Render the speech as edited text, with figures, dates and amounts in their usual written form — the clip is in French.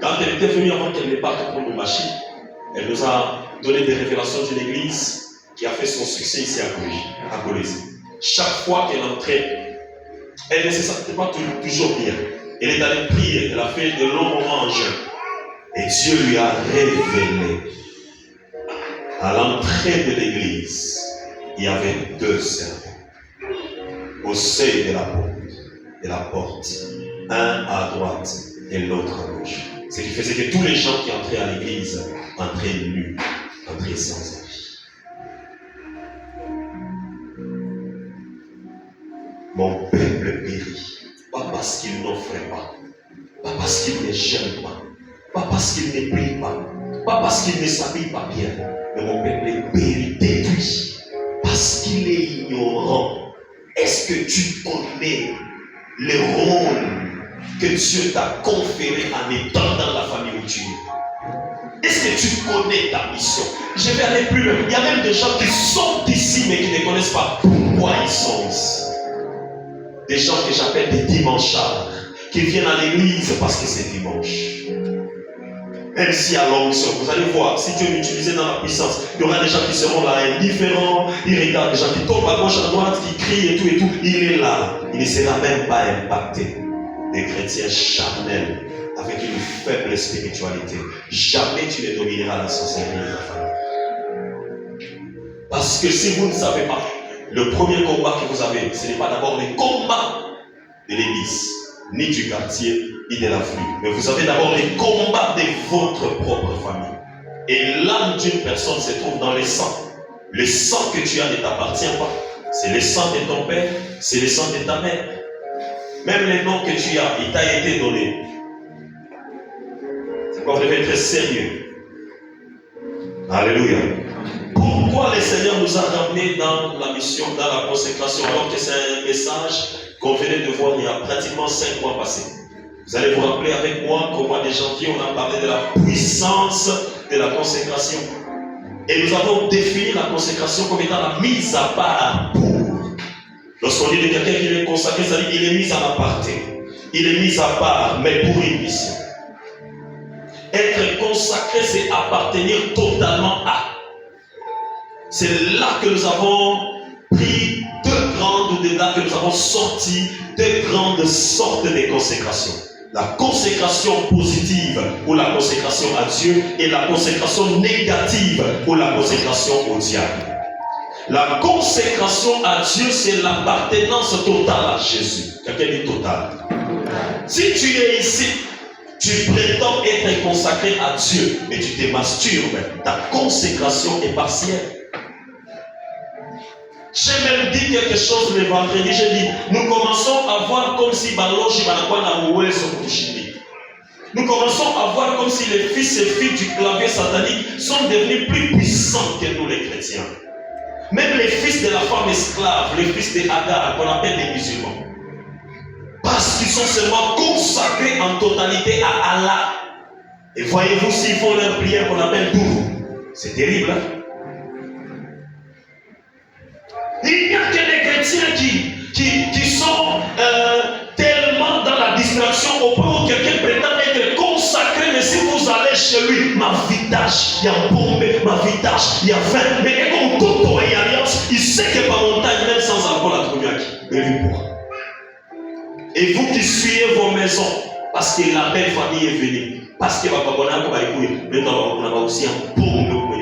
Quand elle était venue, avant qu'elle ne parte pour nos machines, elle nous a donné des révélations d'une église qui a fait son succès ici à Colosse. Chaque fois qu'elle entrait, elle ne se sentait pas toujours bien. Elle est allée prier, elle a fait de longs moments en jeûne. Et Dieu lui a révélé. À l'entrée de l'église, il y avait 2 servants. Au seuil de la porte, un à droite et l'autre à gauche. Ce qui faisait que tous les gens qui entraient à l'église entraient nus, entraient sans habit. Mon peuple périt, pas parce qu'il n'offrait pas parce qu'il ne gêne pas parce qu'il ne prie pas parce qu'il ne s'habille pas bien, mais mon peuple est périt, détruit, parce qu'il est ignorant. Est-ce que tu connais le rôle que Dieu t'a conféré en étant dans la famille où tu es? Est-ce que tu connais ta mission? Je vais aller plus loin. Il y a même des gens qui sont ici mais qui ne connaissent pas pourquoi ils sont ici. Des gens que j'appelle des dimanchards, qui viennent à l'église parce que c'est dimanche. Même si à l'onction, vous allez voir, si Dieu m'utilisait dans la puissance, il y aura des gens qui seront là indifférents, ils regardent des gens qui tombent à gauche, à droite, qui crient et tout, il est là. Il ne sera même pas impacté. Des chrétiens charnels, avec une faible spiritualité. Jamais tu ne domineras la sorcellerie de la famille. Parce que si vous ne savez pas, le premier combat que vous avez, ce n'est pas d'abord le combat de l'église, ni du quartier, ni de la rue. Mais vous avez d'abord les combats de votre propre famille. Et l'âme d'une personne se trouve dans le sang. Le sang que tu as ne t'appartient pas. C'est le sang de ton père, c'est le sang de ta mère. Même les noms que tu as, il t'a été donné. C'est quoi, vous devez être sérieux. Alléluia. Pourquoi le Seigneur nous a ramenés dans la mission, dans la consécration, alors que c'est un message qu'on venait de voir il y a pratiquement 5 mois passés. Vous allez vous rappeler avec moi qu'au mois de janvier, on a parlé de la puissance de la consécration. Et nous avons défini la consécration comme étant la mise à part pour. Lorsqu'on dit de quelqu'un qui est consacré, ça dit qu'il est mis en aparté. Il est mis à part, mais pour une mission. Être consacré, c'est appartenir totalement à. C'est là que nous avons pris de là que nous avons sorti 2 grandes sortes de consécration. La consécration positive ou la consécration à Dieu et la consécration négative ou la consécration au diable. La consécration à Dieu, c'est l'appartenance totale à Jésus. Quelqu'un dit totale. Si tu es ici, tu prétends être consacré à Dieu, mais tu te masturbes, ta consécration est partielle. J'ai même dit quelque chose le vendredi, j'ai dit, nous commençons à voir comme si nous commençons à voir comme si les fils et filles du clavier satanique sont devenus plus puissants que nous les chrétiens. Même les fils de la femme esclave, les fils de Agar, qu'on appelle les musulmans. Parce qu'ils sont seulement consacrés en totalité à Allah. Et voyez-vous s'ils font leur prière qu'on appelle Dourou. C'est terrible, hein? Il n'y a que des chrétiens qui sont tellement dans la distraction au point où quelqu'un prétend être consacré, mais si vous allez chez lui, ma vitage, il y a bombe, ma vitage, il y a vin, mais comme tout est alliance, il sait que par montagne, même sans alcool à trouver mais lui boit. Et vous qui suivez vos maisons, parce que la belle famille est venue, parce que papa on a écouté, mais on a aussi un bombe.